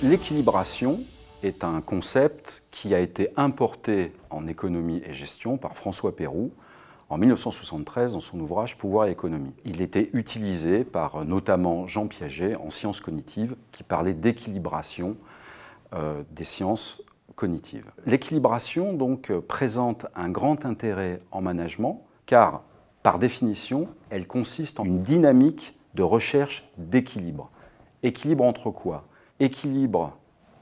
L'équilibration est un concept qui a été importé en économie et gestion par François Peyroux en 1973 dans son ouvrage Pouvoir et économie. Il était utilisé par notamment Jean Piaget en sciences cognitives qui parlait d'équilibration des sciences cognitives. L'équilibration donc présente un grand intérêt en management car par définition elle consiste en une dynamique de recherche d'équilibre. Équilibre entre quoi? Équilibre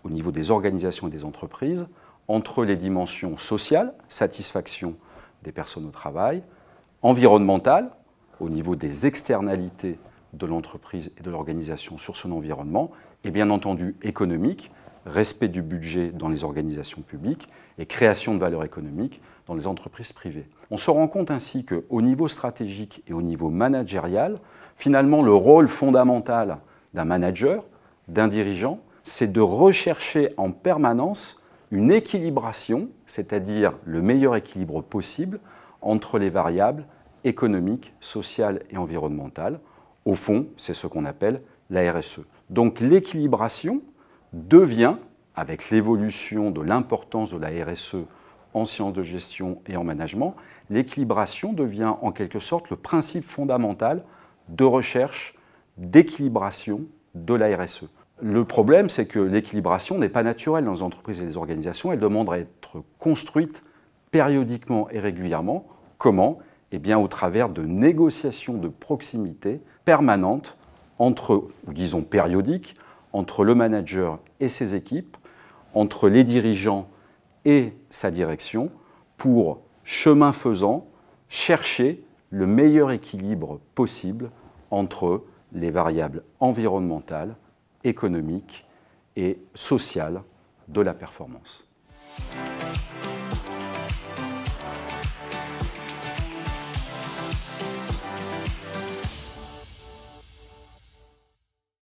au niveau des organisations et des entreprises entre les dimensions sociales, satisfaction des personnes au travail, environnementale, au niveau des externalités de l'entreprise et de l'organisation sur son environnement, et bien entendu économique, respect du budget dans les organisations publiques et création de valeur économique dans les entreprises privées. On se rend compte ainsi qu'au niveau stratégique et au niveau managérial, finalement le rôle fondamental d'un manager, d'un dirigeant, c'est de rechercher en permanence une équilibration, c'est-à-dire le meilleur équilibre possible entre les variables économiques, sociales et environnementales. Au fond, c'est ce qu'on appelle la RSE. Donc l'équilibration devient, avec l'évolution de l'importance de la RSE en sciences de gestion et en management, l'équilibration devient en quelque sorte le principe fondamental de recherche d'équilibration de la RSE. Le problème, c'est que l'équilibration n'est pas naturelle dans les entreprises et les organisations. Elle demande à être construite périodiquement et régulièrement. Comment? Eh bien, au travers de négociations de proximité permanentes entre, ou disons périodiques, entre le manager et ses équipes, entre les dirigeants et sa direction, pour, chemin faisant, chercher le meilleur équilibre possible entre les variables environnementales, économique et sociale de la performance.